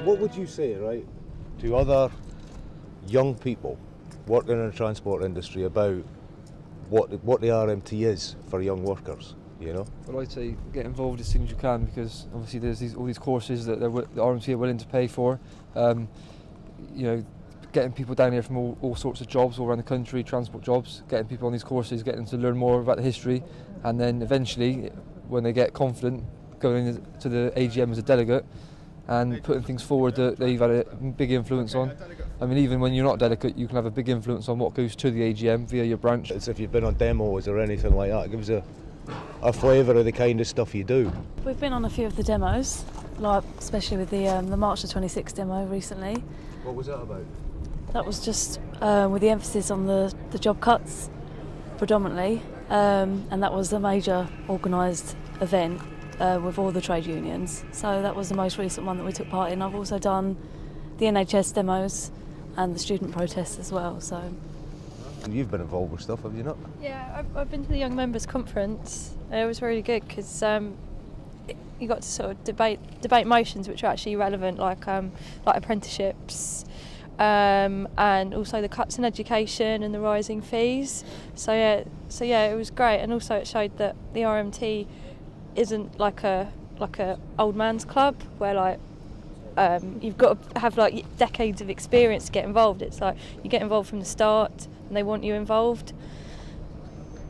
What would you say, right, to other young people working in the transport industry about what the RMT is for young workers, you know? Well, I'd say get involved as soon as you can, because obviously there's all these courses that the RMT are willing to pay for. You know, getting people down here from all sorts of jobs all around the country, transport jobs, getting people on these courses, getting them to learn more about the history, and then eventually, when they get confident, going to the AGM as a delegate and putting things forward that they've had a big influence on. I mean, even when you're not a delegate, you can have a big influence on what goes to the AGM via your branch. It's if you've been on demos or anything like that, it gives a flavour of the kind of stuff you do. We've been on a few of the demos, like especially with the March the 26th demo recently. What was that about? That was just with the emphasis on the job cuts predominantly, and that was a major organised event with all the trade unions. So that was the most recent one that we took part in. I've also done the NHS demos and the student protests as well. So. You've been involved with stuff, have you not? Yeah, I've been to the Young Members Conference. It was really good because you got to sort of debate motions which are actually relevant, like apprenticeships, and also the cuts in education and the rising fees. So yeah, it was great, and also it showed that the RMT isn't like a old man's club where like you've got to have like decades of experience to get involved. It's like you get involved from the start and they want you involved.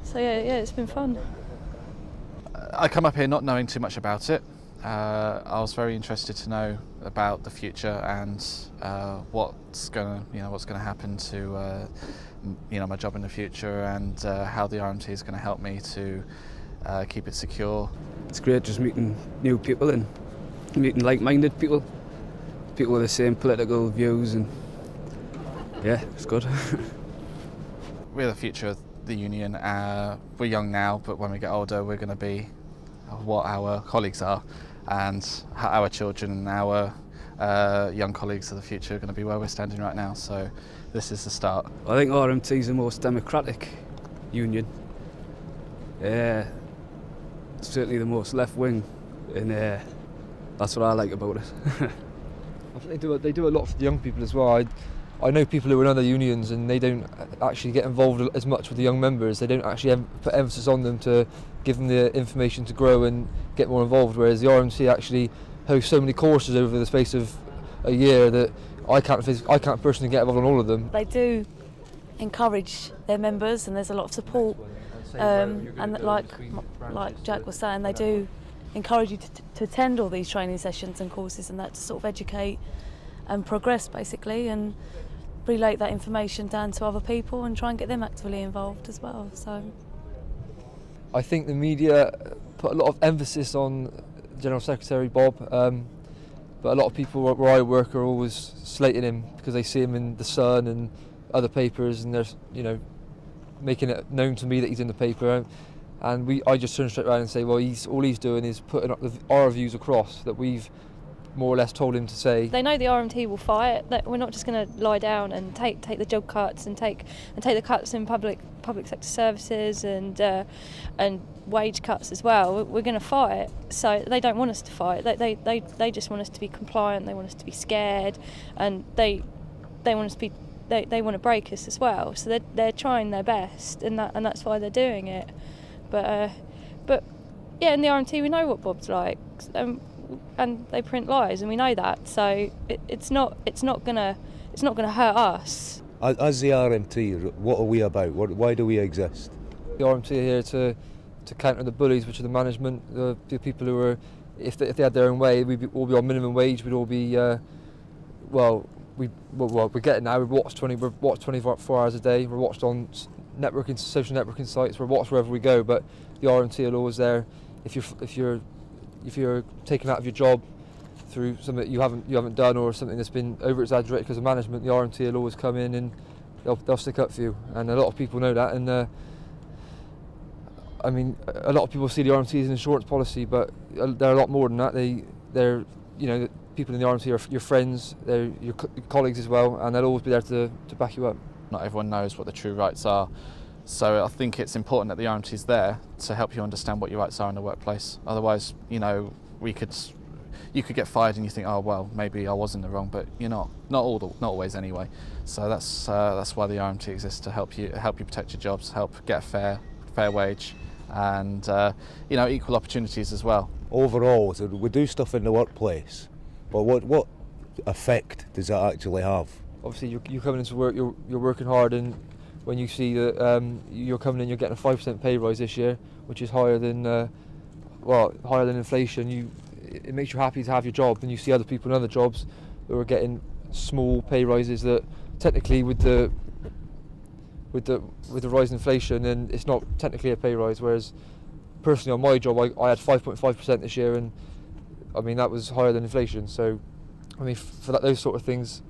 So yeah, it's been fun. I come up here not knowing too much about it. I was very interested to know about the future and what's going to happen to my job in the future, and how the RMT is going to help me to keep it secure. It's great just meeting new people and meeting like-minded people with the same political views, and yeah, it's good. We're the future of the union. We're young now, but when we get older we're going to be what our colleagues are, and our children and our young colleagues of the future are going to be where we're standing right now. So this is the start. I think RMT is the most democratic union. Certainly the most left-wing, and that's what I like about it. I think they do a lot for the young people as well. I know people who are in other unions and they don't actually get involved as much with the young members. They don't actually put emphasis on them to give them the information to grow and get more involved, whereas the RMT actually hosts so many courses over the space of a year that I can't personally get involved on all of them. They do encourage their members, and there's a lot of support, and like Jack was saying, they do encourage you to attend all these training sessions and courses and that, to sort of educate and progress basically, and relate that information down to other people and try and get them actively involved as well. So I think the media put a lot of emphasis on General Secretary Bob, but a lot of people where I work are always slating him because they see him in the Sun and other papers, and they're making it known to me that he's in the paper, and I just turn straight around and say, well, all he's doing is putting up our views across that we've more or less told him to say. They know the RMT will fight. That we're not just going to lie down and take the job cuts and take the cuts in public sector services and wage cuts as well. We're going to fight. So they don't want us to fight. They just want us to be compliant. They want us to be scared, and they want us to be. They want to break us as well. So they're trying their best, and that's why they're doing it. But yeah, in the RMT we know what Bob's like. And they print lies, and we know that. So it's not gonna hurt us. As the RMT, what are we about? Why do we exist? The RMT are here to counter the bullies, which are the management, the people who are, if they had their own way, we'd all be on minimum wage. We'd all be we're getting now. We're watched 24 hours a day. We're watched on social networking sites. We're watched wherever we go. But the RMT are always there. If you're taken out of your job through something that you haven't done, or something that's been over exaggerated because of management, the RMT will always come in and they'll stick up for you, and a lot of people know that. And I mean, a lot of people see the RMT as an insurance policy, but they're a lot more than that. They're the people in the RMT are your friends, they're your colleagues as well, and they'll always be there to back you up. Not everyone knows what the true rights are. So I think it's important that the RMT is there to help you understand what your rights are in the workplace. Otherwise, we could you could get fired and you think, oh well, maybe I was in the wrong, but you're not always anyway. So that's why the RMT exists, to help you protect your jobs, help get a fair wage, and you know, equal opportunities as well. Overall, so we do stuff in the workplace, but what effect does that actually have? Obviously, you're coming into work, you're working hard, and when you see that you're coming in, you're getting a 5% pay rise this year, which is higher than higher than inflation. It makes you happy to have your job, and you see other people in other jobs who are getting small pay rises that technically with the rise in inflation, and it's not technically a pay rise. Whereas personally on my job, I had 5.5% this year, and I mean that was higher than inflation. So I mean, for those sort of things,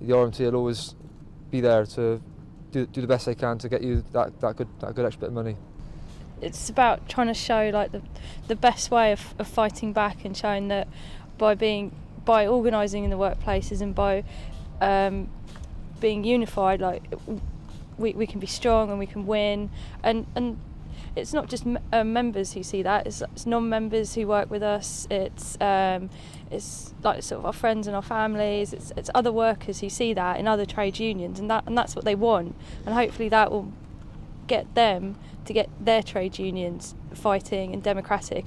the RMT will always be there to do the best they can to get you that good extra bit of money. It's about trying to show like the best way of fighting back, and showing that by organising in the workplaces and by being unified, like we can be strong and we can win, and it's not just members who see that, it's non-members who work with us, it's like sort of our friends and our families, it's other workers who see that in other trade unions, and that's what they want, and hopefully that will get them to get their trade unions fighting and democratic.